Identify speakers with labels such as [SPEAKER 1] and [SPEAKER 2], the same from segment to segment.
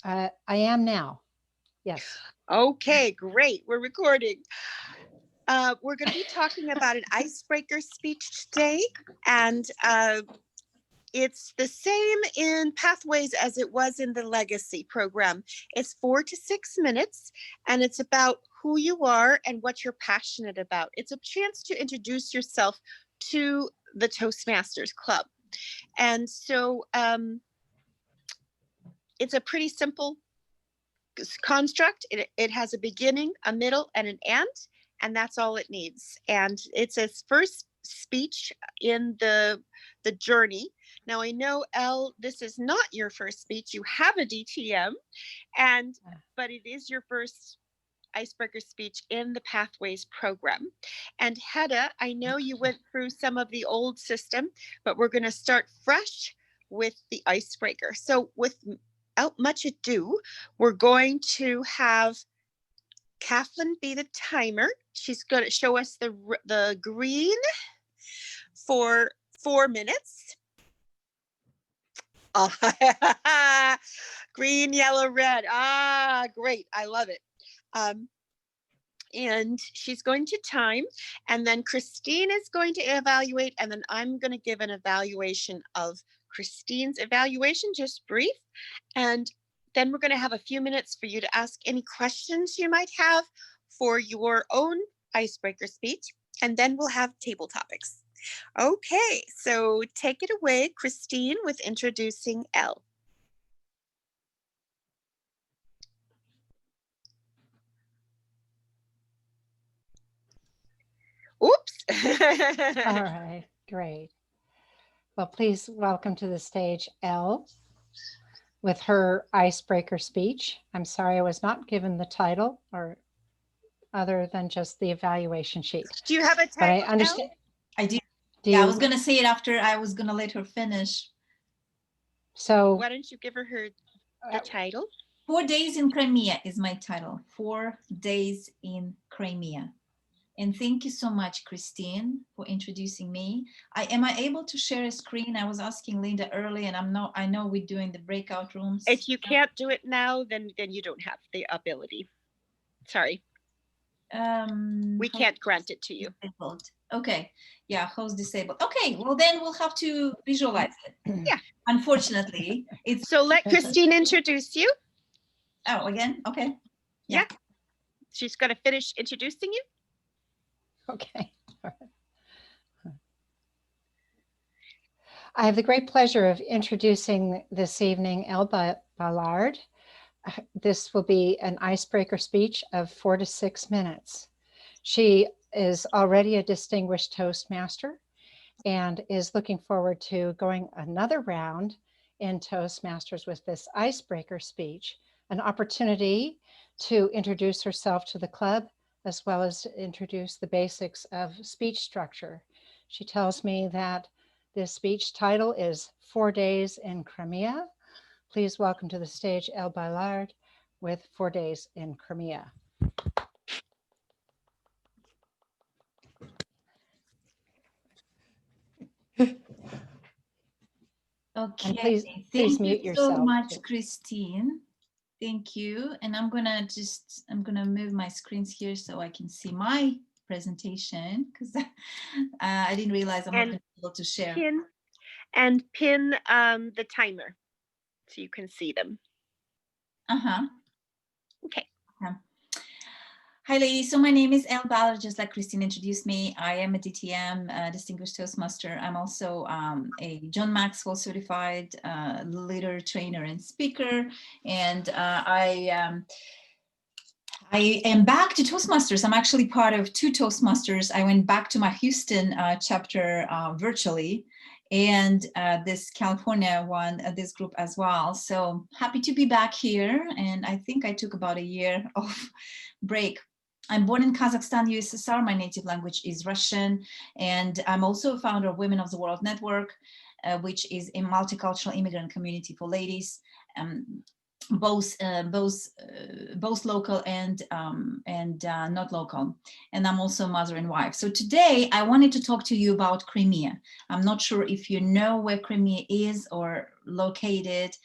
[SPEAKER 1] I am now. Yes.
[SPEAKER 2] Okay, great. We're recording. We're going to be talking about an icebreaker speech today, and it's the same in Pathways as it was in the Legacy program. It's 4 to 6 minutes, and it's about who you are and what you're passionate about. It's a chance to introduce yourself to the Toastmasters Club. And so it's a pretty simple construct. It has a beginning, a middle, and an end, and that's all it needs. And it's a first speech in the journey. Now I know, Elle, this is not your first speech. You have a DTM, but it is your first icebreaker speech in the Pathways program. And Hedda, I know you went through some of the old system, but we're going to start fresh with the icebreaker. So without much ado, we're going to have Kathleen be the timer. She's going to show us the green for 4 minutes. Green, yellow, red. Great. I love it. And she's going to time, and then Christine is going to evaluate, and then I'm going to give an evaluation of Christine's evaluation, just brief. And then we're going to have a few minutes for you to ask any questions you might have for your own icebreaker speech, and then we'll have table topics. Okay, so take it away, Christine, with introducing Elle. Oops.
[SPEAKER 1] All right, great. Well, please welcome to the stage Elle with her icebreaker speech. I'm sorry I was not given the title or other than just the evaluation sheet.
[SPEAKER 2] Do you have a title,
[SPEAKER 1] but I understand.
[SPEAKER 3] Elle? I do. Yeah, I was going to say it after I was going to let her finish.
[SPEAKER 1] So
[SPEAKER 2] why don't you give her the title?
[SPEAKER 3] 4 Days in Crimea is my title. 4 Days in Crimea. And thank you so much, Christine, for introducing me. Am I able to share a screen? I was asking Linda early, and I know we're doing the breakout rooms.
[SPEAKER 2] If you can't do it now, then you don't have the ability. Sorry. We can't grant it to you.
[SPEAKER 3] Disabled. Okay. Yeah, host disabled. Okay, well then we'll have to visualize it.
[SPEAKER 2] Yeah.
[SPEAKER 3] Unfortunately, it's
[SPEAKER 2] so let Christine introduce you.
[SPEAKER 3] Oh, again? Okay.
[SPEAKER 2] Yeah. She's going to finish introducing you.
[SPEAKER 1] Okay. I have the great pleasure of introducing this evening Elle Ballard. This will be an icebreaker speech of 4 to 6 minutes. She is already a distinguished Toastmaster and is looking forward to going another round in Toastmasters with this icebreaker speech, an opportunity to introduce herself to the club, as well as introduce the basics of speech structure. She tells me that this speech title is 4 Days in Crimea. Please welcome to the stage Elle Ballard with 4 Days in Crimea.
[SPEAKER 3] Okay.
[SPEAKER 1] And please mute yourself.
[SPEAKER 3] Thank you so much, Christine. Thank you. And I'm gonna move my screens here so I can see my presentation, because I didn't realize I'm not gonna be able to share.
[SPEAKER 2] Pin the timer so you can see them. Okay.
[SPEAKER 3] Hi, ladies. So my name is Elle Ballard, just like Christine introduced me. I am a DTM, Distinguished Toastmaster. I'm also a John Maxwell certified leader, trainer, and speaker. And I am back to Toastmasters. I'm actually part of 2 Toastmasters. I went back to my Houston chapter virtually, and this California one, this group as well. So happy to be back here. And I think I took about a year of break. I'm born in Kazakhstan, USSR. My native language is Russian. And I'm also a founder of Women of the World Network, which is a multicultural immigrant community for ladies, both local and not local. And I'm also a mother and wife. So today I wanted to talk to you about Crimea. I'm not sure if you know where Crimea is or located.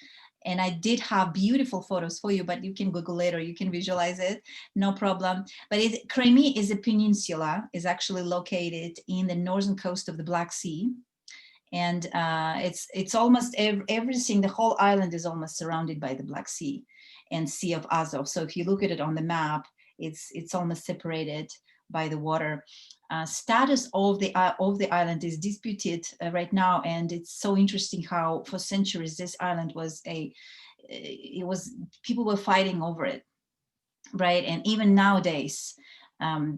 [SPEAKER 3] And I did have beautiful photos for you, but you can Google it or you can visualize it, no problem. But Crimea is a peninsula, is actually located in the northern coast of the Black Sea. And it's almost everything, the whole island is almost surrounded by the Black Sea and Sea of Azov. So if you look at it on the map, it's almost separated by the water. Status of the island is disputed right now, and it's so interesting how for centuries this island was people were fighting over it, right? And even nowadays,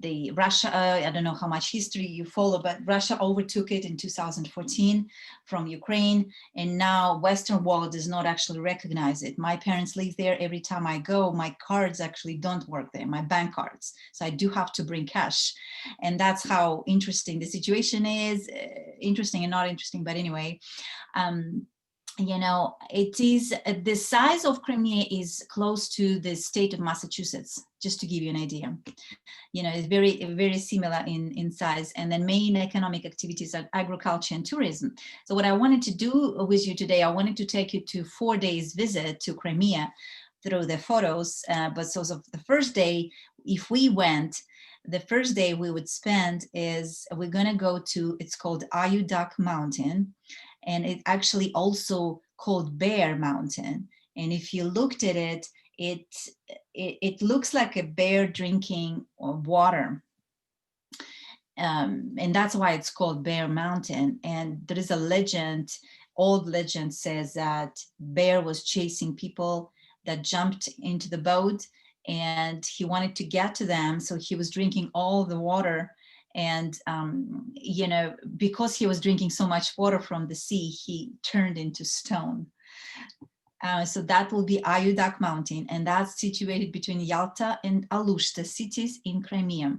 [SPEAKER 3] the Russia, I don't know how much history you follow, but Russia overtook it in 2014 from Ukraine, and now Western world does not actually recognize it. My parents live there. Every time I go, my cards actually don't work there, my bank cards. So I do have to bring cash. And that's how interesting the situation is, interesting and not interesting, but anyway. You know, it is the size of Crimea is close to the state of Massachusetts, just to give you an idea. You know, it's very similar in size. And then main economic activities are agriculture and tourism. So what I wanted to do with you today, I wanted to take you to 4 days visit to Crimea through the photos. But so the first day, if we went, the first day we would spend is we're going to go to, it's called Ayudak Mountain. And it actually also called Bear Mountain. And if you looked at it, it looks like a bear drinking water. And that's why it's called Bear Mountain. And there is a legend, old legend says that bear was chasing people that jumped into the boat, and he wanted to get to them. So he was drinking all the water. And, you know, because he was drinking so much water from the sea, he turned into stone. So that will be Ayudak Mountain, and that's situated between Yalta and Alushta cities in Crimea.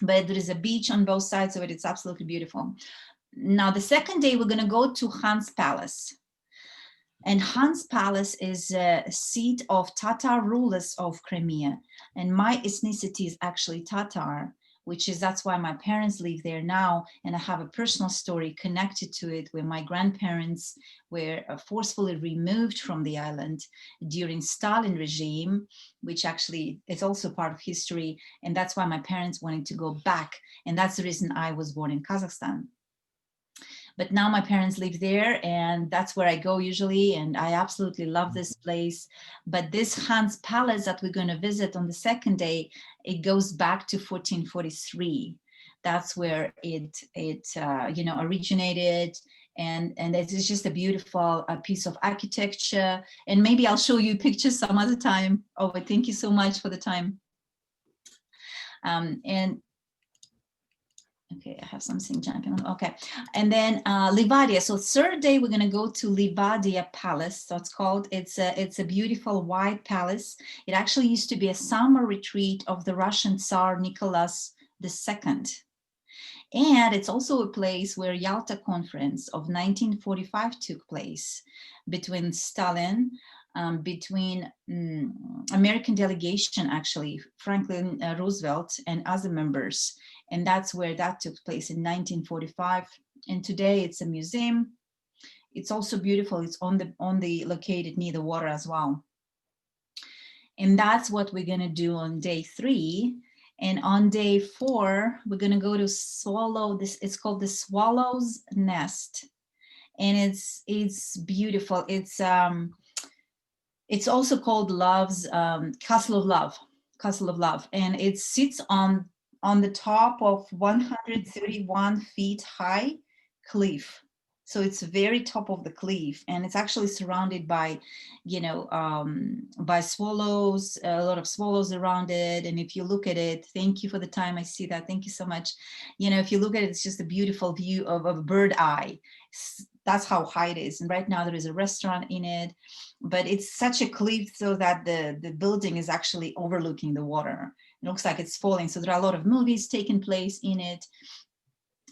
[SPEAKER 3] But there is a beach on both sides of it. It's absolutely beautiful. Now, the second day, we're going to go to Han's Palace. And Han's Palace is a seat of Tatar rulers of Crimea. And my ethnicity is actually Tatar, that's why my parents live there now. And I have a personal story connected to it, where my grandparents were forcefully removed from the island during Stalin regime, which actually is also part of history. And that's why my parents wanted to go back. And that's the reason I was born in Kazakhstan. But now my parents live there, and that's where I go usually. And I absolutely love this place. But this Han's Palace that we're going to visit on the second day, it goes back to 1443. That's where it you know, originated. And it's just a beautiful piece of architecture. And maybe I'll show you pictures some other time. Oh, but thank you so much for the time. Okay, I have something jumping on. Okay, and then Livadia. So third day, we're going to go to Livadia Palace. So it's called. It's a beautiful white palace. It actually used to be a summer retreat of the Russian Tsar Nicholas II. And it's also a place where Yalta Conference of 1945 took place between Stalin, between American delegation, actually, Franklin Roosevelt and other members. And that's where that took place in 1945. And today it's a museum. It's also beautiful. It's on the located near the water as well. And that's what we're gonna do on day 3. And on day 4, we're gonna go to Swallow. It's called the Swallow's Nest. And it's beautiful. It's also called Love's Castle of Love. And it sits on the top of 131 feet high cliff. So it's very top of the cliff, and it's actually surrounded by, you know, by swallows, a lot of swallows around it. And if you look at it, thank you for the time. I see that. Thank you so much. You know, if you look at it, it's just a beautiful view of a bird eye. That's how high it is. And right now there is a restaurant in it, but it's such a cliff so that the building is actually overlooking the water. It looks like it's falling. So there are a lot of movies taking place in it.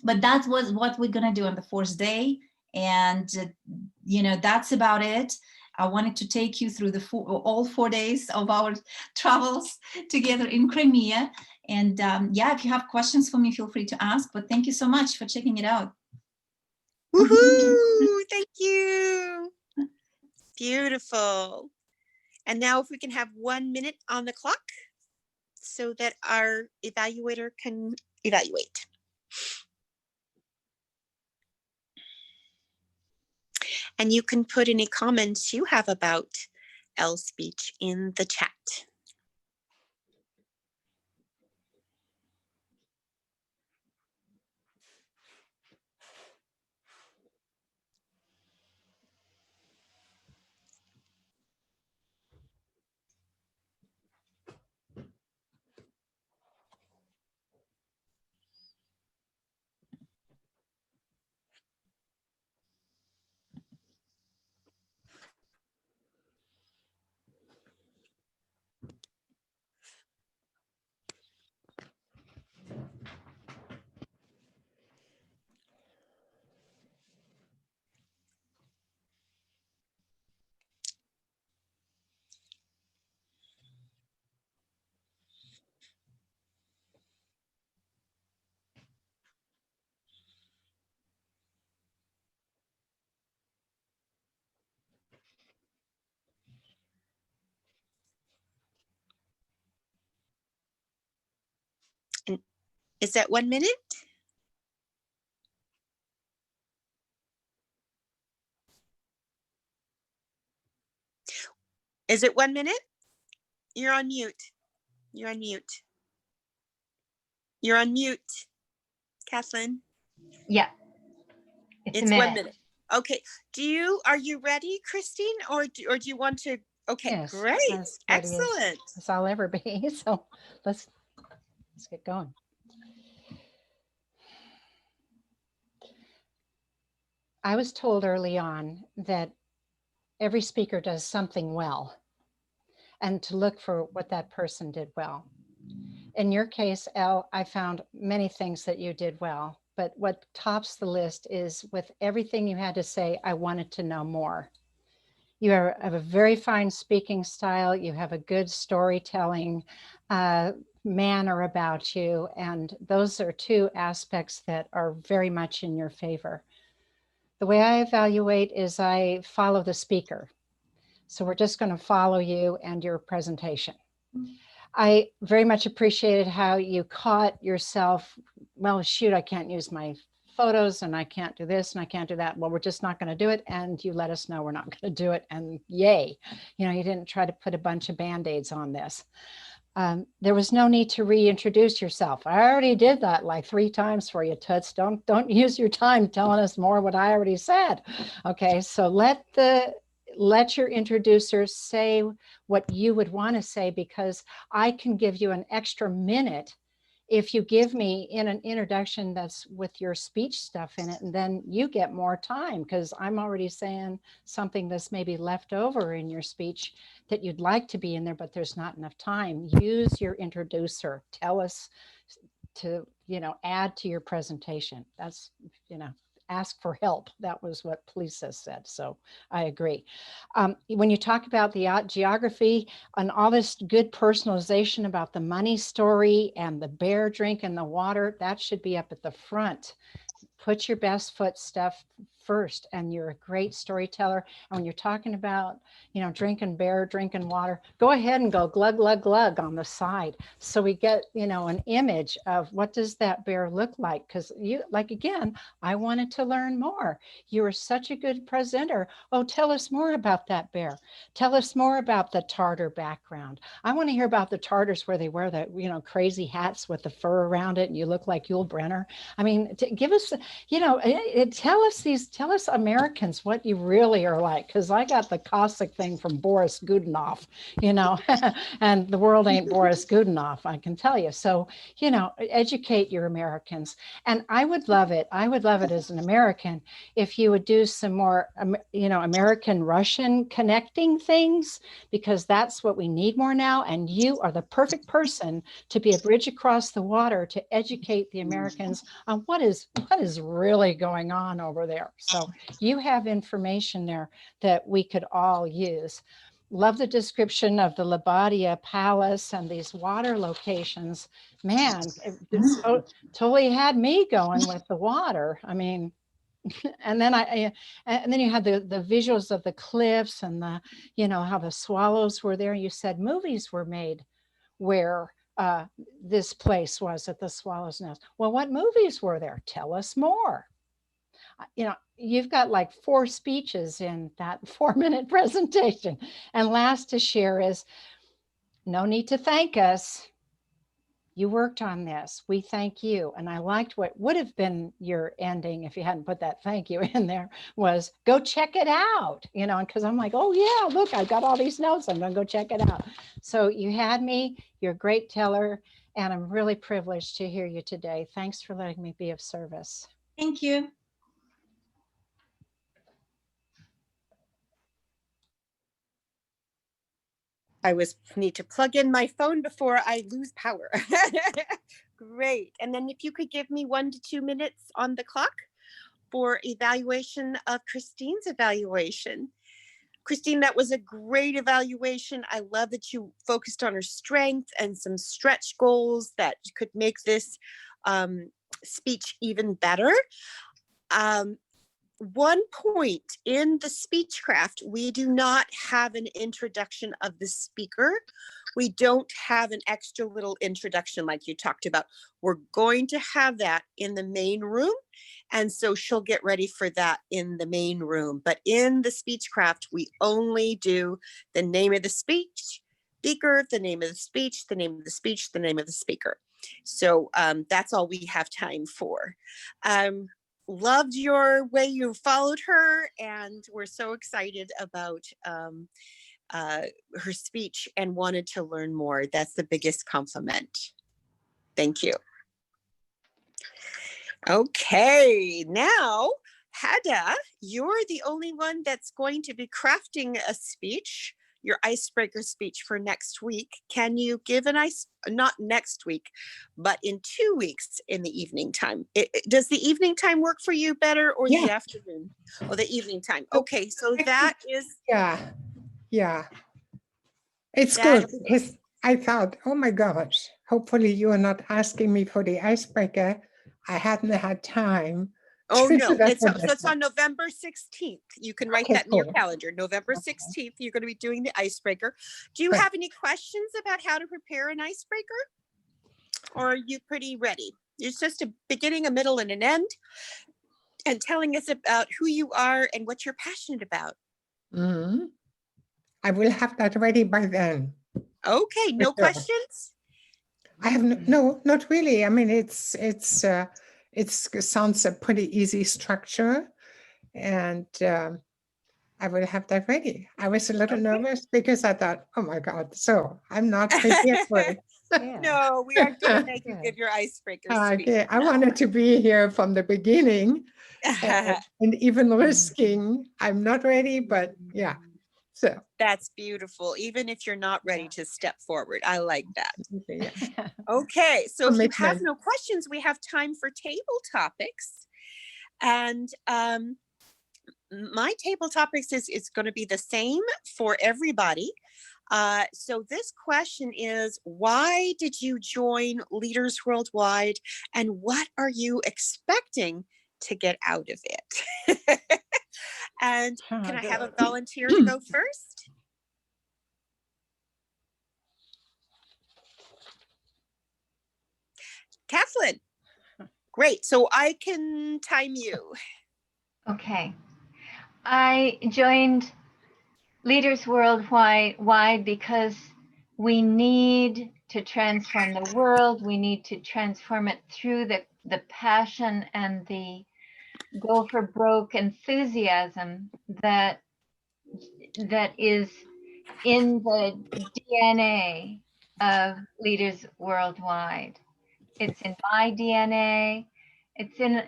[SPEAKER 3] But that was what we're gonna do on the 4th day. And, you know, that's about it. I wanted to take you through all 4 days of our travels together in Crimea. And yeah, if you have questions for me, feel free to ask. But thank you so much for checking it out.
[SPEAKER 2] Woohoo! Thank you. Beautiful. And now if we can have 1 minute on the clock so that our evaluator can evaluate. And you can put any comments you have about Elle's speech in the chat. And is that 1 minute? Is it 1 minute? You're on mute. You're on mute. You're on mute, Kathleen.
[SPEAKER 4] Yeah. It's a
[SPEAKER 2] 1
[SPEAKER 4] minute.
[SPEAKER 2] minute. Okay. Are you ready, Christine, or do you want to? Okay,
[SPEAKER 1] Yes,
[SPEAKER 2] great.
[SPEAKER 1] as ready
[SPEAKER 2] Excellent.
[SPEAKER 1] as I'll ever be. So let's get going. I was told early on that every speaker does something well and to look for what that person did well. In your case, Elle, I found many things that you did well, but what tops the list is with everything you had to say, I wanted to know more. You have a very fine speaking style. You have a good storytelling manner about you. And those are two aspects that are very much in your favor. The way I evaluate is I follow the speaker. So we're just going to follow you and your presentation. I very much appreciated how you caught yourself, well, shoot, I can't use my photos and I can't do this and I can't do that. Well, we're just not going to do it. And you let us know we're not going to do it. And yay, you didn't try to put a bunch of Band-Aids on this. There was no need to reintroduce yourself. I already did that like 3 times for you, Toots. Don't use your time telling us more what I already said. Okay, so let your introducer say what you would want to say, because I can give you an extra minute if you give me in an introduction that's with your speech stuff in it, and then you get more time because I'm already saying something that's maybe left over in your speech that you'd like to be in there, but there's not enough time. Use your introducer. Tell us to, add to your presentation. That's, ask for help. That was what Lisa said. So I agree. When you talk about the geography and all this good personalization about the money story and the bear drinking the water, that should be up at the front. Put your best foot stuff first, and you're a great storyteller. And when you're talking about, drinking bear, drinking water, go ahead and go glug, glug, glug on the side. So we get, an image of what does that bear look like? Because again, I wanted to learn more. You were such a good presenter. Oh, tell us more about that bear. Tell us more about the Tartar background. I want to hear about the Tartars where they wear the, crazy hats with the fur around it and you look like Yul Brenner. I mean, give us, tell us Americans what you really are like, because I got the Cossack thing from Boris Godunov, and the world ain't Boris Godunov, I can tell you. So, educate your Americans. And I would love it as an American if you would do some more, American-Russian connecting things, because that's what we need more now. And you are the perfect person to be a bridge across the water to educate the Americans on what is really going on over there. So you have information there that we could all use. Love the description of the Labadia Palace and these water locations. Man, it totally had me going with the water. I mean, And then and then you had the visuals of the cliffs and the, you know, how the swallows were there. You said movies were made where this place was at the Swallow's Nest. Well, what movies were there? Tell us more. You know, you've got like 4 speeches in that 4-minute presentation. And last to share is, no need to thank us. You worked on this. We thank you. And I liked what would have been your ending if you hadn't put that thank you in there, was go check it out, you know, because I'm like, oh yeah, look, I've got all these notes. I'm going to go check it out. So you had me, you're a great teller, and I'm really privileged to hear you today. Thanks for letting me be of service.
[SPEAKER 3] Thank you.
[SPEAKER 2] I need to plug in my phone before I lose power. Great. And then if you could give me 1 to 2 minutes on the clock for evaluation of Christine's evaluation. Christine, that was a great evaluation. I love that you focused on her strength and some stretch goals that could make this speech even better. One point in the Speechcraft, we do not have an introduction of the speaker. We don't have an extra little introduction like you talked about. We're going to have that in the main room. And so she'll get ready for that in the main room. But in the Speechcraft, we only do the name of the speech, speaker, the name of the speech, the name of the speech, the name of the speaker. So that's all we have time for. Loved your way you followed her, and we're so excited about her speech and wanted to learn more. That's the biggest compliment. Thank you. Okay, now Hada, you're the only one that's going to be crafting a speech, your icebreaker speech for next week. Can you give not next week, but in 2 weeks in the evening time? Does the evening time work for you better, or the afternoon? Oh, the evening time. Okay, so that is.
[SPEAKER 5] Yeah. It's good because I thought, oh my gosh, hopefully you are not asking me for the icebreaker. I hadn't had time.
[SPEAKER 2] Oh no, it's on November 16th. You can write that in your
[SPEAKER 5] cool.
[SPEAKER 2] calendar. November 16th, you're going to be doing the icebreaker. Do you have any questions about how to prepare an icebreaker? Or are you pretty ready? It's just a beginning, a middle, and an end, and telling us about who you are and what you're passionate about.
[SPEAKER 5] Mm-hmm. I will have that ready by then.
[SPEAKER 2] Okay, no questions?
[SPEAKER 5] I have no, not really. I mean, it sounds a pretty easy structure, and I will have that ready. I was a little nervous because I thought, oh my God, so I'm not prepared for it.
[SPEAKER 2] No, we aren't going to make you give your icebreaker speech.
[SPEAKER 5] Okay, I wanted to be here from the beginning, and even risking, I'm not ready, but yeah. So
[SPEAKER 2] that's beautiful. Even if you're not ready to step forward, I like that.
[SPEAKER 5] Okay, yeah.
[SPEAKER 2] Okay, so if you have no questions, we have time for table topics. And my table topics is going to be the same for everybody. So this question is, why did you join Leaders Worldwide, and what are you expecting to get out of it? And can I have a volunteer to go first? Kathleen. Great. So I can time you.
[SPEAKER 4] Okay. I joined Leaders Worldwide because we need to transform the world. We need to transform it through the passion and the go for broke enthusiasm that is in the DNA of Leaders Worldwide. It's in my DNA. It's in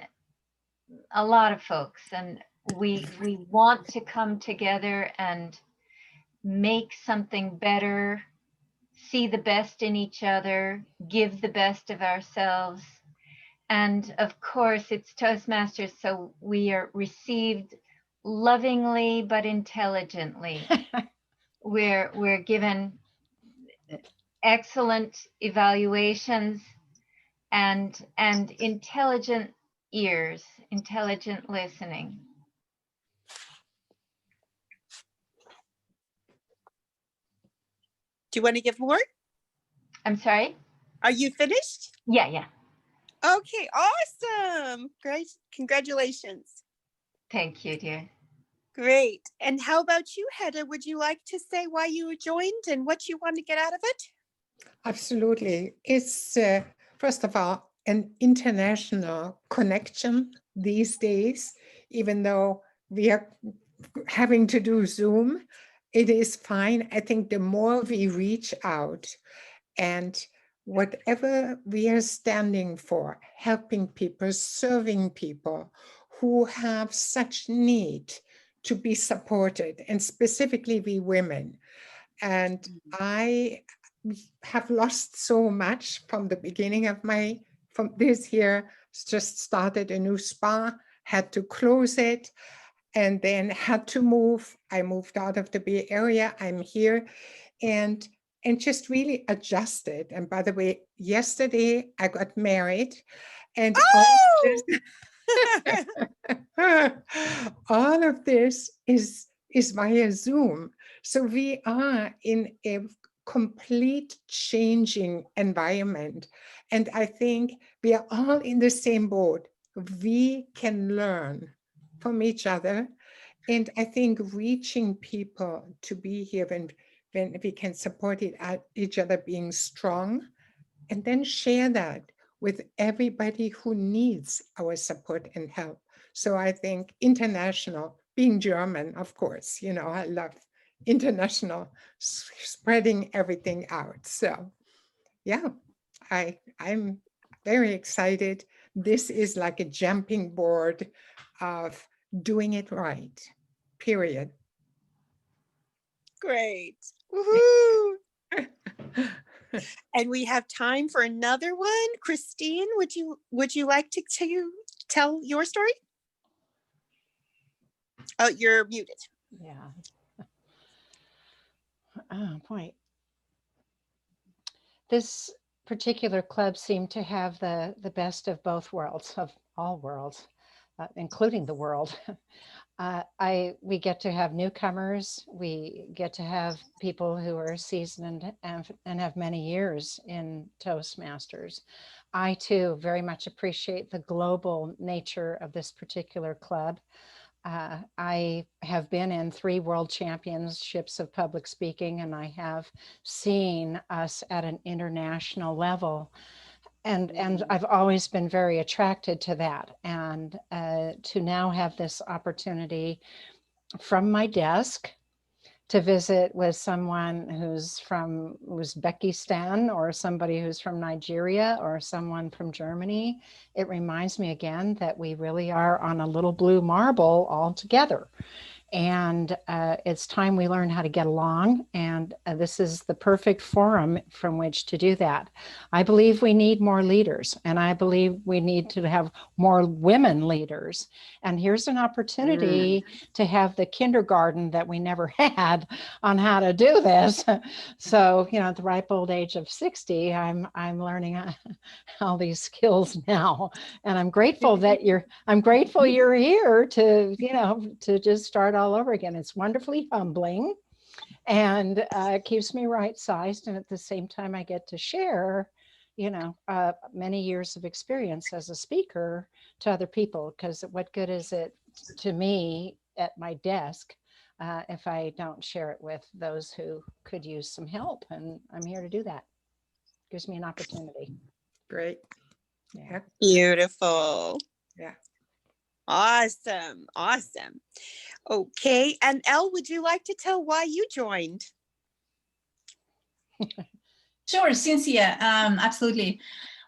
[SPEAKER 4] a lot of folks, and we want to come together and make something better, see the best in each other, give the best of ourselves. And of course, it's Toastmasters, so we are received lovingly but intelligently. We're given excellent evaluations and intelligent ears, intelligent listening.
[SPEAKER 2] Do you want to give more?
[SPEAKER 4] I'm sorry?
[SPEAKER 2] Are you finished?
[SPEAKER 4] Yeah.
[SPEAKER 2] Okay, awesome. Great. Congratulations.
[SPEAKER 4] Thank you, dear.
[SPEAKER 2] Great. And how about you, Hedda? Would you like to say why you joined and what you want to get out of it?
[SPEAKER 5] Absolutely. It's, first of all, an international connection these days, even though we are having to do Zoom, it is fine. I think the more we reach out and whatever we are standing for, helping people, serving people who have such need to be supported, and specifically we women. And I have lost so much from the beginning of from this year, just started a new spa, had to close it, and then had to move. I moved out of the Bay Area. I'm here and just really adjusted. And by the way, yesterday I got married and all of this is via Zoom. So we are in a complete changing environment. And I think we are all in the same boat. We can learn from each other. And I think reaching people to be here when we can support each other being strong, and then share that with everybody who needs our support and help. So I think international, being German, of course, I love international, spreading everything out. So yeah, I'm very excited. This is like a jumping board of doing it right, period.
[SPEAKER 2] Great. Woohoo! And we have time for another one. Christine, would you like to tell your story? Oh, you're muted.
[SPEAKER 1] Yeah. Oh, boy. This particular club seemed to have the best of both worlds, of all worlds, including the world. We get to have newcomers. We get to have people who are seasoned and have many years in Toastmasters. I too very much appreciate the global nature of this particular club. I have been in 3 world championships of public speaking, and I have seen us at an international level. And I've always been very attracted to that. And to now have this opportunity from my desk to visit with someone who's from Uzbekistan, or somebody who's from Nigeria, or someone from Germany, it reminds me again that we really are on a little blue marble all together. And it's time we learn how to get along. And this is the perfect forum from which to do that. I believe we need more leaders, and I believe we need to have more women leaders. And here's an opportunity to have the kindergarten that we never had on how to do this. So, at the ripe old age of 60, I'm learning all these skills now. And I'm grateful that you're here to, to just start all over again. It's wonderfully humbling, and it keeps me right-sized. And at the same time, I get to share, many years of experience as a speaker to other people, because what good is it to me at my desk if I don't share it with those who could use some help? And I'm here to do that. Gives me an opportunity.
[SPEAKER 5] Great.
[SPEAKER 1] Yeah.
[SPEAKER 2] Beautiful.
[SPEAKER 5] Yeah.
[SPEAKER 2] Awesome. Okay. And Elle, would you like to tell why you joined?
[SPEAKER 3] Sure, Cynthia, absolutely.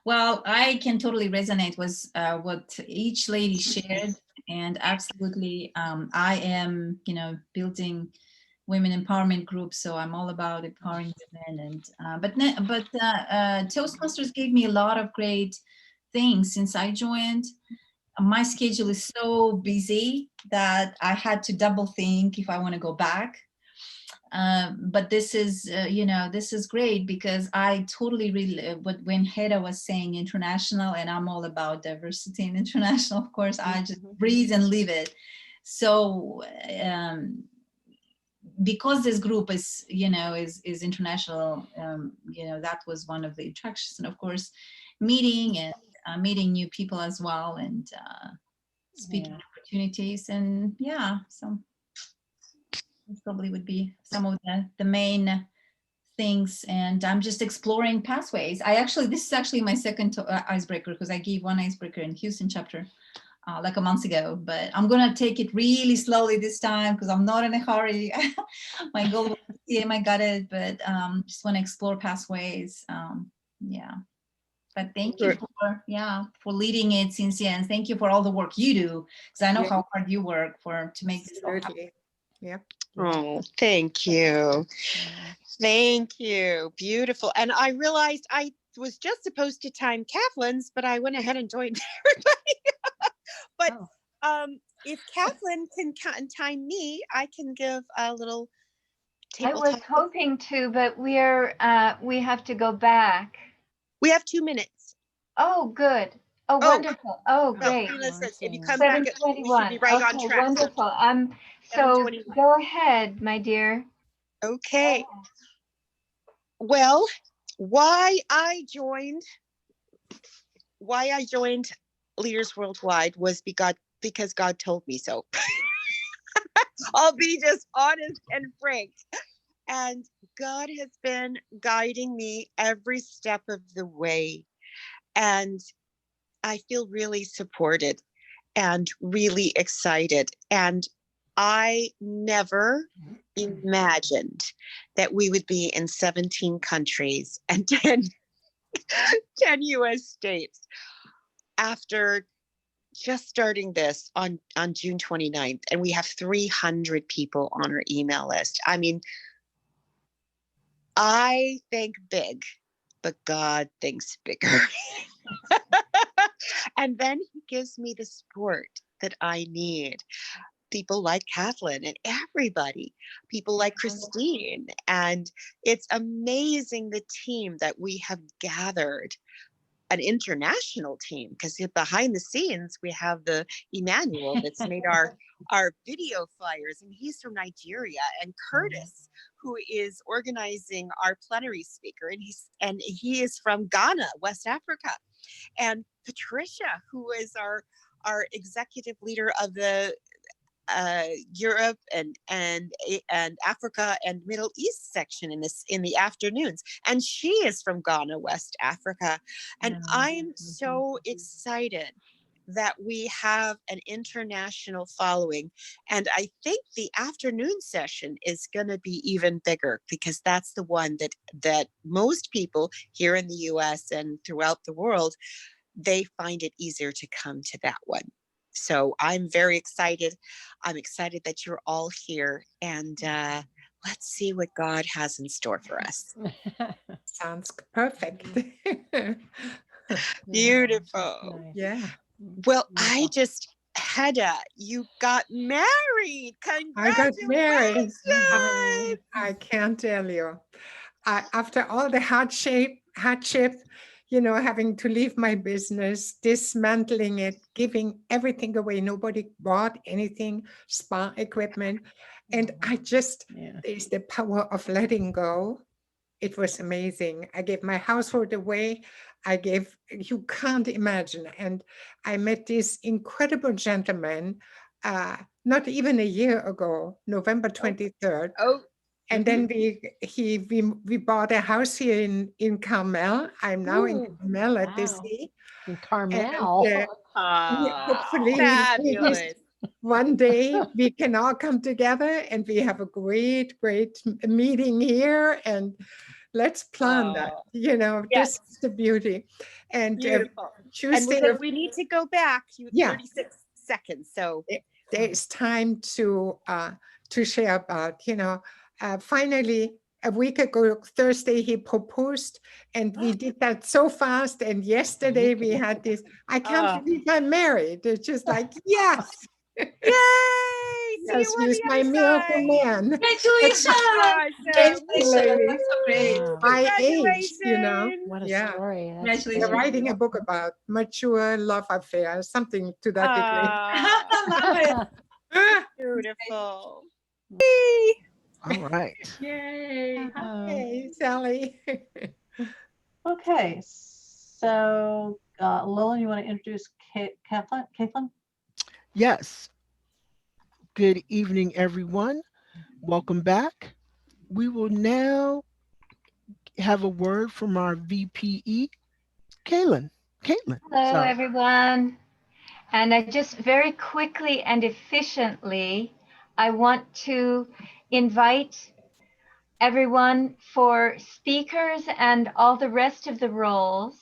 [SPEAKER 3] Well, I can totally resonate with what each lady shared, and absolutely, I am, building women empowerment groups, so I'm all about empowering women. And but Toastmasters gave me a lot of great things since I joined. My schedule is so busy that I had to double think if I want to go back. But this is, this is great because I totally really, but when Heda was saying international, and I'm all about diversity and international, of course, I just breathe and live it. So because this group is, is international, that was one of the attractions. And of course, meeting and meeting new people as well, and speaking opportunities. And yeah, so this probably would be some of the main things. And I'm just exploring pathways. This is actually my second icebreaker, because I gave one icebreaker in Houston chapter like a month ago, but I'm gonna take it really slowly this time because I'm not in a hurry. My goal was to see, I got it, but just want to explore pathways. Yeah. But thank you for leading it, Cynthia, and thank you for all the work you do, because I know how hard you work to make this all happen.
[SPEAKER 5] Yeah.
[SPEAKER 2] Oh, thank you. Thank you. Beautiful. And I realized I was just supposed to time Kathleen's, but I went ahead and joined everybody. But if Kathleen can time me, I can give a little table.
[SPEAKER 4] I was hoping to, but we have to go back.
[SPEAKER 2] We have 2 minutes.
[SPEAKER 4] Oh, good. Oh, wonderful. Oh, great.
[SPEAKER 2] Listen, if you come back at
[SPEAKER 4] 7:21.
[SPEAKER 2] we should be right on track.
[SPEAKER 4] Wonderful. So go ahead, my dear.
[SPEAKER 2] Okay. Well, why I joined Leaders Worldwide was because God told me so. I'll be just honest and frank. And God has been guiding me every step of the way. And I feel really supported and really excited. And I never imagined that we would be in 17 countries and 10 US states after just starting this on June 29th. And we have 300 people on our email list. I mean, I think big, but God thinks bigger. And then he gives me the support that I need. People like Kathleen and everybody, people like Christine. And it's amazing the team that we have gathered, an international team, because behind the scenes, we have the Emmanuel that's made our video flyers, and he's from Nigeria, and Curtis, who is organizing our plenary speaker, and he is from Ghana, West Africa, and Patricia, who is our executive leader of the Europe and Africa and Middle East section in the afternoons, and she is from Ghana, West Africa. And I'm so excited that we have an international following, and I think the afternoon session is going to be even bigger, because that's the one that most people here in the US and throughout the world, they find it easier to come to that one. So I'm very excited. I'm excited that you're all here, and let's see what God has in store for us.
[SPEAKER 5] Sounds perfect.
[SPEAKER 2] Beautiful.
[SPEAKER 1] Nice.
[SPEAKER 5] Yeah.
[SPEAKER 2] Well, Heda, you got married. Congratulations.
[SPEAKER 5] I got married. I can't tell you. After all the hardship, having to leave my business, dismantling it, giving everything away. Nobody bought anything, spa equipment. And there's the power of letting go. It was amazing. I gave my household away. You can't imagine. And I met this incredible gentleman, not even a year ago, November 23rd. And then we bought a house here in Carmel. I'm now in Carmel at the sea.
[SPEAKER 1] In Carmel.
[SPEAKER 5] And, hopefully
[SPEAKER 2] fabulous.
[SPEAKER 5] One day we can all come together and we have a great meeting here, and let's plan that. This is the beauty. And Tuesday,
[SPEAKER 2] and we need to go back. 36 seconds. So
[SPEAKER 5] there's time to share about, finally, a week ago, Thursday, he proposed, and we did that so fast. And yesterday we had this, I can't believe I'm married. It's just like, yes.
[SPEAKER 2] Yay! See
[SPEAKER 5] Yes,
[SPEAKER 2] you on
[SPEAKER 5] he's
[SPEAKER 2] the
[SPEAKER 5] my
[SPEAKER 2] other
[SPEAKER 5] miracle
[SPEAKER 2] side.
[SPEAKER 5] man.
[SPEAKER 3] Congratulations!
[SPEAKER 2] Awesome.
[SPEAKER 3] Congratulations! That's so great.
[SPEAKER 1] Wow.
[SPEAKER 5] My age, you know.
[SPEAKER 2] Congratulations.
[SPEAKER 1] What a
[SPEAKER 5] Yeah.
[SPEAKER 1] story. That's
[SPEAKER 3] Congratulations.
[SPEAKER 5] They're
[SPEAKER 1] great.
[SPEAKER 5] writing a book about mature love affairs, something to that degree.
[SPEAKER 2] Aw,
[SPEAKER 3] I love it.
[SPEAKER 5] Ah,
[SPEAKER 2] beautiful.
[SPEAKER 6] All right.
[SPEAKER 7] Yay.
[SPEAKER 5] hey, Sally.
[SPEAKER 7] Okay, so Lillian, you want to introduce Kathleen? Caitlin?
[SPEAKER 6] Yes. Good evening, everyone. Welcome back. We will now have a word from our VPE, Caitlin.
[SPEAKER 4] Hello,
[SPEAKER 6] Sorry.
[SPEAKER 4] everyone. And I just very quickly and efficiently, I want to invite everyone for speakers and all the rest of the roles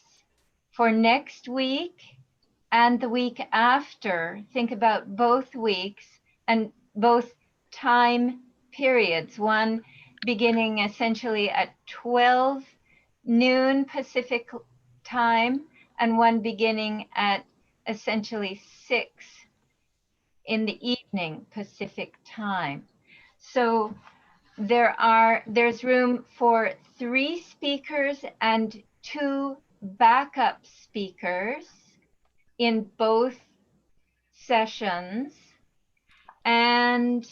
[SPEAKER 4] for next week and the week after. Think about both weeks and both time periods, one beginning essentially at 12 noon Pacific time and one beginning at essentially 6 in the evening Pacific time. So there's room for 3 speakers and 2 backup speakers in both sessions. And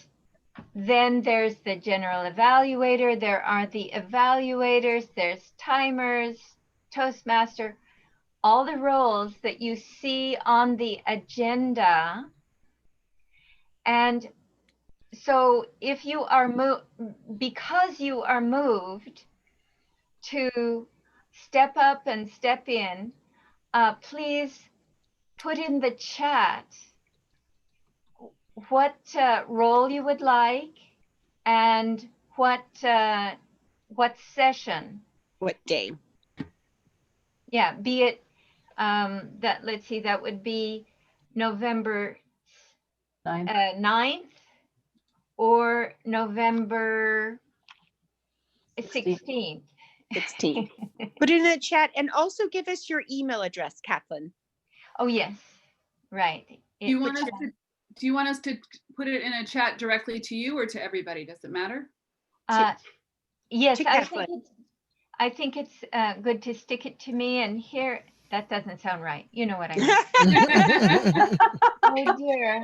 [SPEAKER 4] then there's the general evaluator, there are the evaluators, there's timers, Toastmaster, all the roles that you see on the agenda. And so if you are because you are moved to step up and step in, please put in the chat what role you would like and what session.
[SPEAKER 2] What day?
[SPEAKER 4] Yeah, be it that, let's see, that would be November 9th or November 16th.
[SPEAKER 2] 16th. Put it in the chat and also give us your email address, Kathleen.
[SPEAKER 4] Oh, yes, right.
[SPEAKER 7] Do you want us to put it in a chat directly to you or to everybody? Does it matter?
[SPEAKER 4] Yes,
[SPEAKER 2] to Kathleen.
[SPEAKER 4] I think it's good to stick it to me, and here, that doesn't sound right. You know what I mean. Oh dear,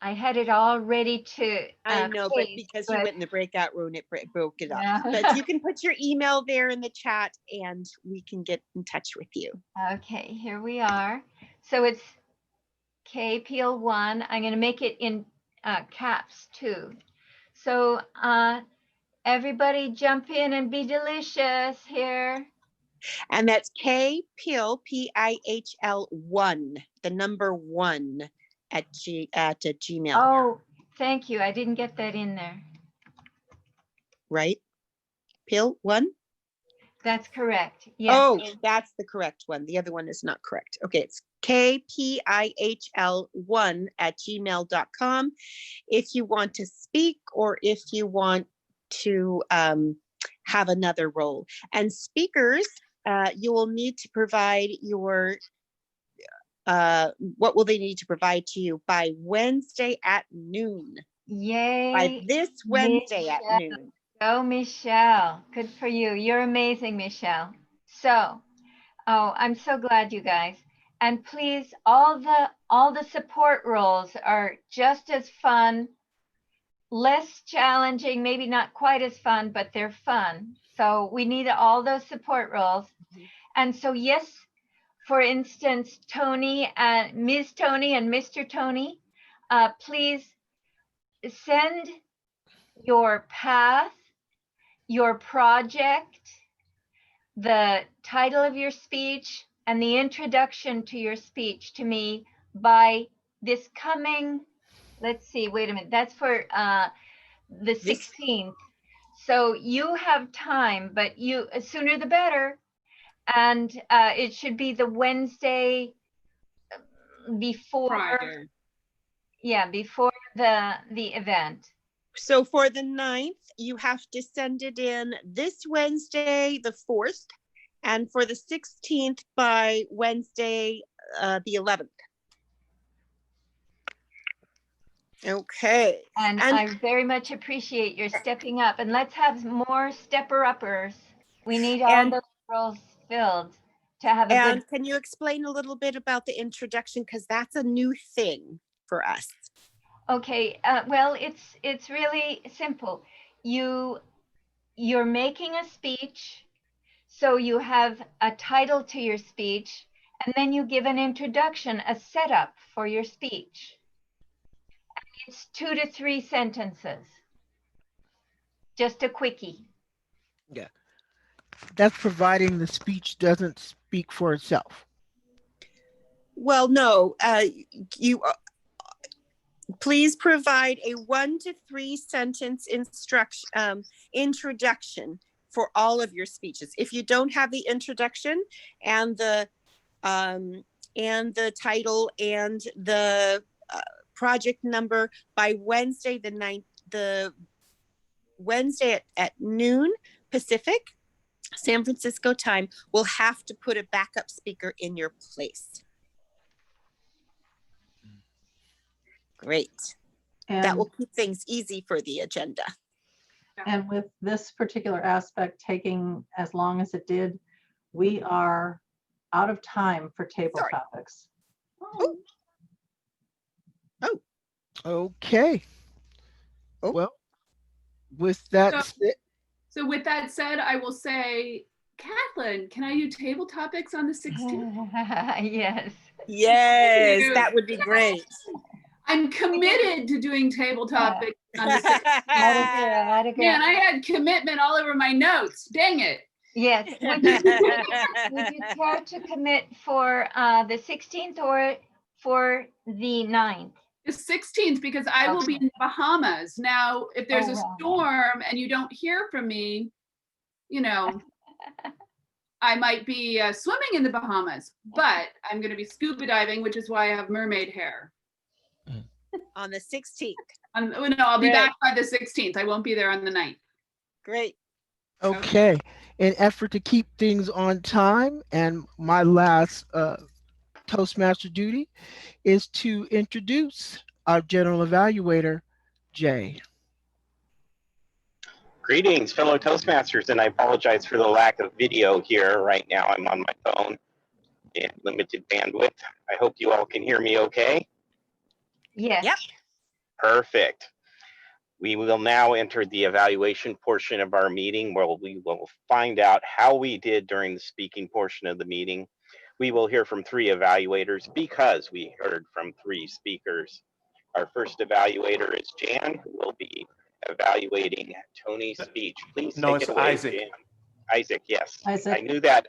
[SPEAKER 4] I had it all ready to
[SPEAKER 2] I know, but
[SPEAKER 4] paste,
[SPEAKER 2] because you went in the breakout room, it broke it up.
[SPEAKER 4] Yeah.
[SPEAKER 2] But you can put your email there in the chat and we can get in touch with you.
[SPEAKER 4] Okay, here we are. So it's KPL1. I'm going to make it in caps too. So everybody jump in and be delicious here.
[SPEAKER 2] And that's KPIL, PIHL 1, the number 1 at Gmail.
[SPEAKER 4] Oh, thank you. I didn't get that in there.
[SPEAKER 2] Right? PIL 1?
[SPEAKER 4] That's correct. Yes.
[SPEAKER 2] Oh, that's the correct one. The other one is not correct. Okay, it's KPIHL1 at gmail.com. If you want to speak or if you want to have another role. And speakers, you will need to provide your, what will they need to provide to you by Wednesday at noon?
[SPEAKER 4] Yay.
[SPEAKER 2] By this Wednesday at
[SPEAKER 4] Michelle.
[SPEAKER 2] noon.
[SPEAKER 4] Go, Michelle. Good for you. You're amazing, Michelle. So, oh, I'm so glad, you guys. And please, all the support roles are just as fun, less challenging, maybe not quite as fun, but they're fun. So we need all those support roles. And so, yes, for instance, Tony and Ms. Tony and Mr. Tony, please send your path, your project, the title of your speech, and the introduction to your speech to me by this coming, let's see, wait a minute, that's for the 16th. So you have time, but sooner the better. And it should be the Wednesday before,
[SPEAKER 7] Friday.
[SPEAKER 4] Yeah, before the event.
[SPEAKER 2] So for the 9th, you have to send it in this Wednesday, the 4th, And for the 16th by Wednesday, the 11th. Okay.
[SPEAKER 4] And I very much appreciate your stepping up. And let's have more stepper-uppers. We need all those roles filled to have a good.
[SPEAKER 2] And can you explain a little bit about the introduction? Because that's a new thing for us.
[SPEAKER 4] Okay. Well, it's really simple. You're making a speech, so you have a title to your speech, and then you give an introduction, a setup for your speech. It's 2 to 3 sentences. Just a quickie.
[SPEAKER 6] Yeah. That's providing the speech doesn't speak for itself.
[SPEAKER 2] Well, no, you please provide a 1 to 3 sentence introduction for all of your speeches. If you don't have the introduction and the title and the project number by Wednesday the 9th, the Wednesday at noon Pacific, San Francisco time, we'll have to put a backup speaker in your place. Great. That will keep things easy for the agenda.
[SPEAKER 8] And with this particular aspect taking as long as it did, we are out of time for table topics.
[SPEAKER 2] Oh.
[SPEAKER 6] Okay.
[SPEAKER 2] Oh.
[SPEAKER 6] Well, with that said,
[SPEAKER 7] So with that said, I will say, Kathleen, can I do table topics on the 16th?
[SPEAKER 4] Yes.
[SPEAKER 2] Yes, that would be great.
[SPEAKER 7] I'm committed to doing table topics on the 16th. Man, I had commitment all over my notes. Dang it.
[SPEAKER 4] Yes. Would you care to commit for the 16th or for the 9th?
[SPEAKER 7] The 16th, because I will be in the Bahamas. Now, if there's a storm and you don't hear from me, you know, I might be swimming in the Bahamas, but I'm going to be scuba diving, which is why I have mermaid hair.
[SPEAKER 2] On the 16th.
[SPEAKER 7] No, I'll be back by the 16th. I won't be there on the 9th.
[SPEAKER 2] Great.
[SPEAKER 6] Okay. In effort to keep things on time, and my last Toastmaster duty is to introduce our general evaluator, Jay.
[SPEAKER 9] Greetings, fellow Toastmasters, and I apologize for the lack of video here. Right now, I'm on my phone and limited bandwidth. I hope you all can hear me okay.
[SPEAKER 4] Yes.
[SPEAKER 2] Yep.
[SPEAKER 9] Perfect. We will now enter the evaluation portion of our meeting, where we will find out how we did during the speaking portion of the meeting. We will hear from 3 evaluators because we heard from 3 speakers. Our first evaluator is Jan, who will be evaluating Tony's speech. Please take it away,
[SPEAKER 10] Isaac.
[SPEAKER 9] Jan. Isaac, yes.
[SPEAKER 8] Isaac.
[SPEAKER 9] I knew that,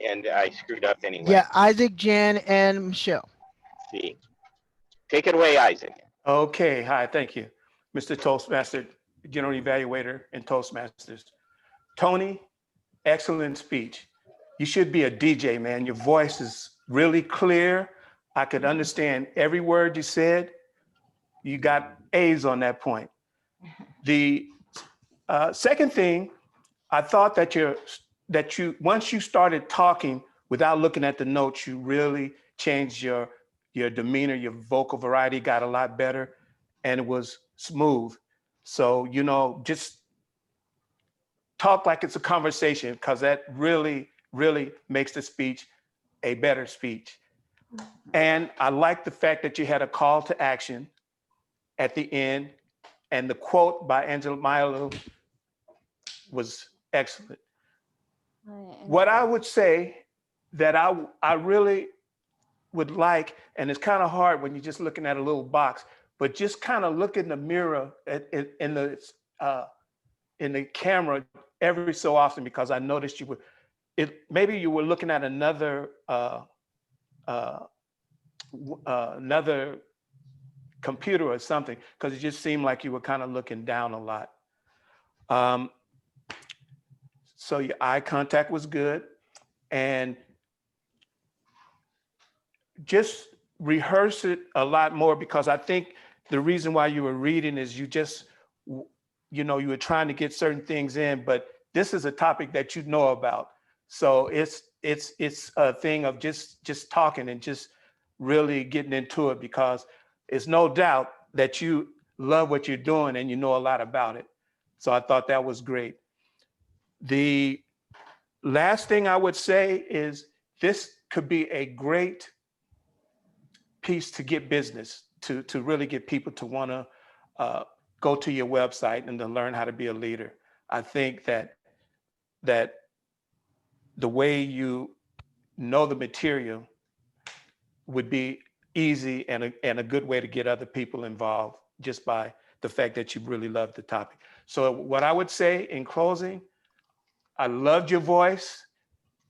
[SPEAKER 9] and I screwed up anyway.
[SPEAKER 6] Yeah, Isaac, Jan, and Michelle.
[SPEAKER 9] See. Take it away, Isaac.
[SPEAKER 10] Okay, hi, thank you. Mr. Toastmaster, General Evaluator and Toastmasters. Tony, excellent speech. You should be a DJ, man. Your voice is really clear. I could understand every word you said. You got A's on that point. The second thing, I thought that you once you started talking without looking at the notes, you really changed your demeanor, your vocal variety got a lot better, and it was smooth. So, you know, just talk like it's a conversation, because that really, really makes the speech a better speech. And I like the fact that you had a call to action at the end, and the quote by Angela Milo was excellent. What I would say that I really would like, and it's kind of hard when you're just looking at a little box, but just kind of look in the mirror in the camera every so often, because I noticed maybe you were looking at another computer or something, because it just seemed like you were kind of looking down a lot. So your eye contact was good, and just rehearse it a lot more, because I think the reason why you were reading is you were trying to get certain things in, but this is a topic that you know about. So it's a thing of just talking and just really getting into it, because it's no doubt that you love what you're doing and you know a lot about it. So I thought that was great. The last thing I would say is this could be a great piece to get business, to really get people to want to go to your website and to learn how to be a leader. I think that the way you know the material would be easy and a good way to get other people involved, just by the fact that you really love the topic. So what I would say in closing, I loved your voice.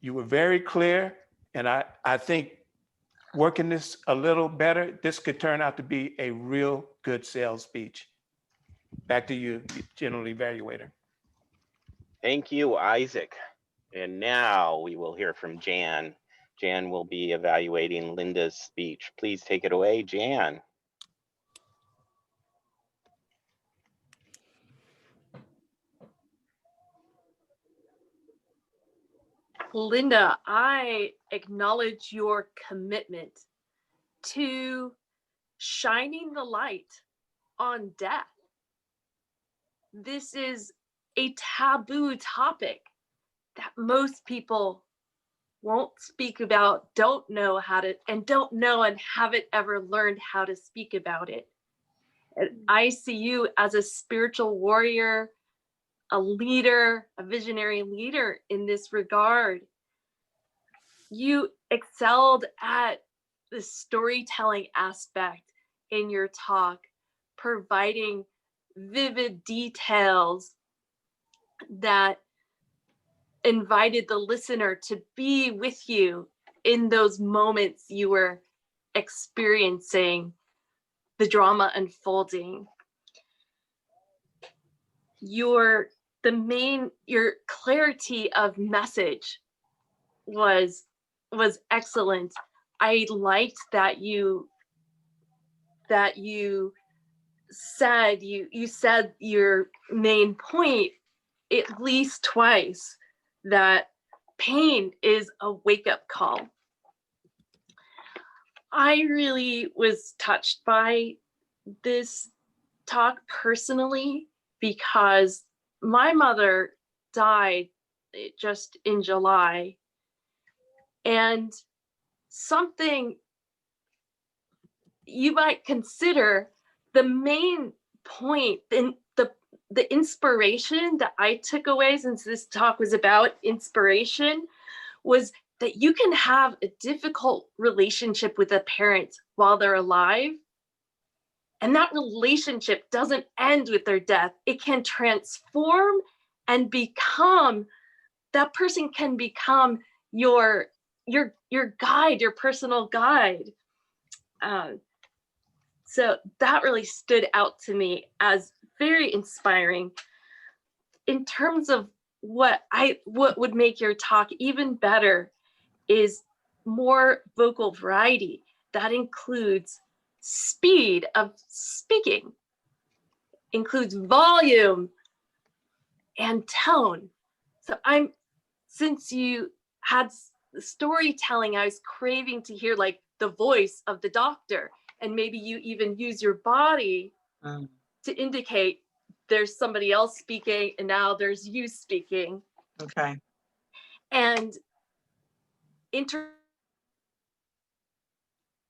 [SPEAKER 10] You were very clear. And I think working this a little better, this could turn out to be a real good sales speech. Back to you, General Evaluator.
[SPEAKER 9] Thank you, Isaac. And now we will hear from Jan. Jan will be evaluating Linda's speech. Please take it away, Jan.
[SPEAKER 11] Linda, I acknowledge your commitment to shining the light on death. This is a taboo topic that most people won't speak about, don't know how to, and don't know and haven't ever learned how to speak about it. And I see you as a spiritual warrior, a leader, a visionary leader in this regard. You excelled at the storytelling aspect in your talk, providing vivid details that invited the listener to be with you in those moments you were experiencing the drama unfolding. Your clarity of message was excellent. I liked that you said you said your main point at least twice, that pain is a wake-up call. I really was touched by this talk personally, because my mother died just in July, and something you might consider the main point in the inspiration that I took away, since this talk was about inspiration, was that you can have a difficult relationship with a parent while they're alive, and that relationship doesn't end with their death. It can transform and become, that person can become your guide, your personal guide. So that really stood out to me as very inspiring. In terms of what would make your talk even better is more vocal variety. That includes speed of speaking, includes volume and tone. So since you had storytelling, I was craving to hear like the voice of the doctor, and maybe you even use your body to indicate there's somebody else speaking and now there's you speaking.
[SPEAKER 12] Okay.
[SPEAKER 11] And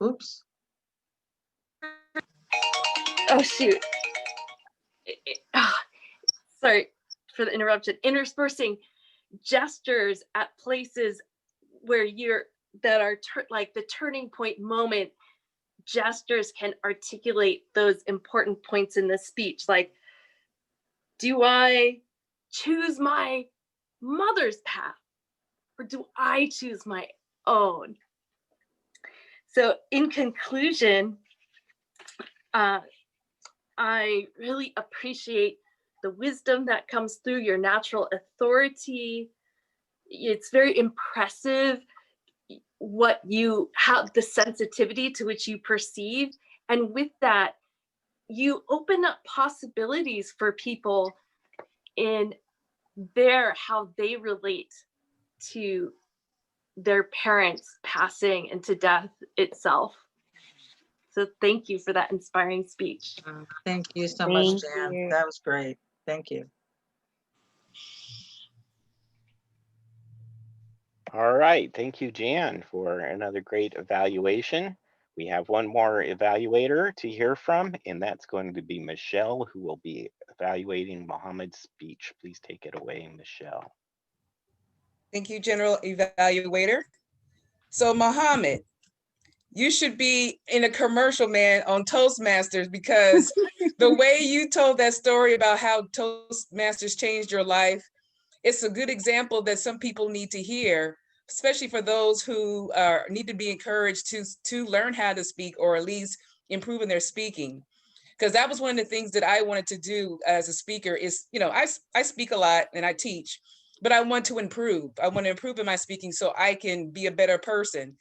[SPEAKER 12] Oops.
[SPEAKER 11] Oh shoot. Sorry for the interruption. Interspersing gestures at places where like the turning point moment. Gestures can articulate those important points in the speech, like, do I choose my mother's path or do I choose my own? So in conclusion, I really appreciate the wisdom that comes through, your natural authority. It's very impressive what you have, the sensitivity to which you perceive. And with that, you open up possibilities for people in how they relate to their parents passing into death itself. So thank you for that inspiring speech.
[SPEAKER 12] Thank you so much,
[SPEAKER 11] Thank
[SPEAKER 12] Jan.
[SPEAKER 11] you.
[SPEAKER 12] That was great. Thank you.
[SPEAKER 9] All right, thank you, Jan, for another great evaluation. We have one more evaluator to hear from, and that's going to be Michelle, who will be evaluating Mohammed's speech. Please take it away, Michelle.
[SPEAKER 13] Thank you, General Evaluator. So Mohammed, you should be in a commercial, man, on Toastmasters, because the way you told that story about how Toastmasters changed your life, it's a good example that some people need to hear, especially for those who need to be encouraged to learn how to speak, or at least improve in their speaking. Because that was one of the things that I wanted to do as a speaker is, I speak a lot and I teach, but I want to improve. I want to improve in my speaking so I can be a better person,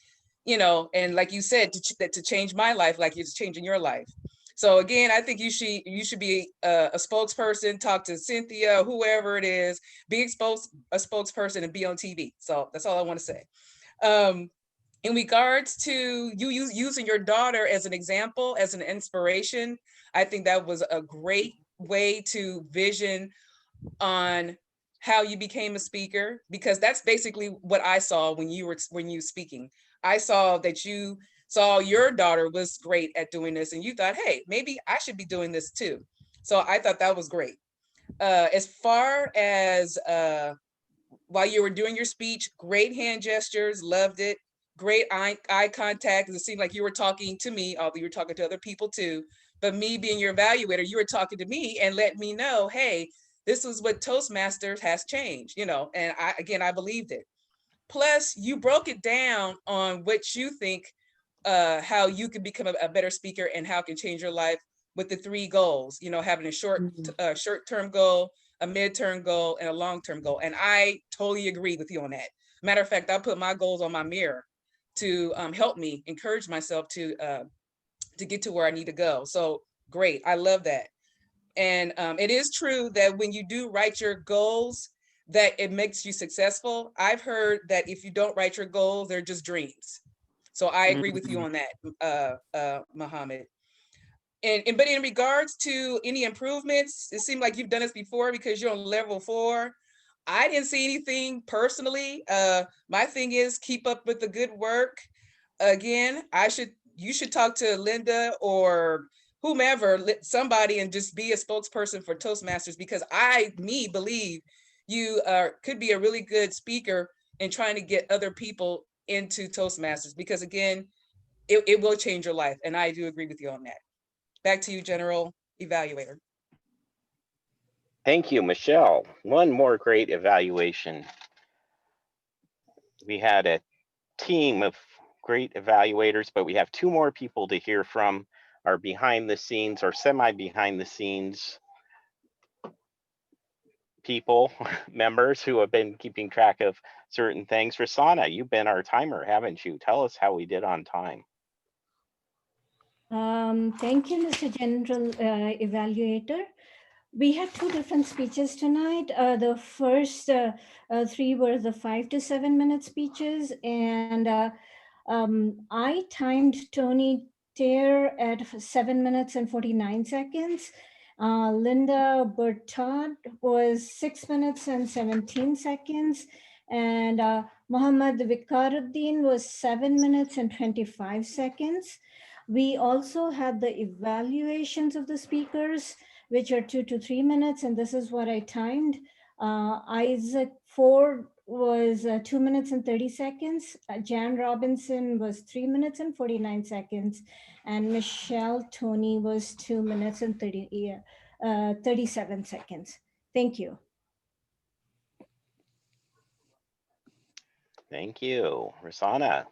[SPEAKER 13] and like you said, to change my life like it's changing your life. So again, I think you should be a spokesperson, talk to Cynthia, whoever it is, be a spokesperson and be on TV. So that's all I want to say. In regards to you using your daughter as an example, as an inspiration, I think that was a great way to vision on how you became a speaker, because that's basically what I saw when you were speaking. I saw that you saw your daughter was great at doing this, and you thought, hey, maybe I should be doing this too. So I thought that was great. As far as while you were doing your speech, great hand gestures, loved it. Great eye contact. It seemed like you were talking to me, although you were talking to other people too. But me being your evaluator, you were talking to me and let me know, hey, this is what Toastmasters has changed, and I believed it. Plus, you broke it down on what you think, how you could become a better speaker and how it can change your life with the 3 goals, having a short-term goal, a mid-term goal, and a long-term goal. And I totally agree with you on that. Matter of fact, I put my goals on my mirror to help me encourage myself to get to where I need to go. So great, I love that. And it is true that when you do write your goals, that it makes you successful. I've heard that if you don't write your goals, they're just dreams. So I agree with you on that, Mohammed. But in regards to any improvements, it seemed like you've done this before because you're on level 4. I didn't see anything personally. My thing is keep up with the good work. Again, you should talk to Linda or whomever, somebody, and just be a spokesperson for Toastmasters, because I believe you could be a really good speaker in trying to get other people into Toastmasters, because again, it will change your life. And I do agree with you on that. Back to you, General Evaluator.
[SPEAKER 9] Thank you, Michelle. One more great evaluation. We had a team of great evaluators, but we have 2 more people to hear from, our behind the scenes or semi behind the scenes people, members who have been keeping track of certain things. Rosanna, you've been our timer, haven't you? Tell us how we did on time.
[SPEAKER 14] Thank you, Mr. General Evaluator. We had 2 different speeches tonight. The first 3 were the 5 to 7 minute speeches, and I timed Tony Taylor at 7 minutes and 49 seconds. Linda Bertad was 6 minutes and 17 seconds, and Mohammad Vikaruddin was 7 minutes and 25 seconds. We also had the evaluations of the speakers, which are 2 to 3 minutes, and this is what I timed. Isaac Ford was 2 minutes and 30 seconds. Jan Robinson was 3 minutes and 49 seconds. And Michelle Tony was 2 minutes and 37 seconds. Thank you.
[SPEAKER 9] Thank you, Rosanna.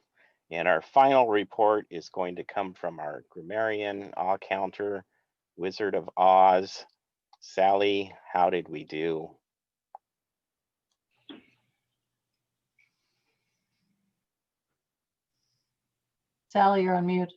[SPEAKER 9] And our final report is going to come from our grammarian, counter, Wizard of Oz. Sally, how did we do?
[SPEAKER 8] Sally, you're on mute.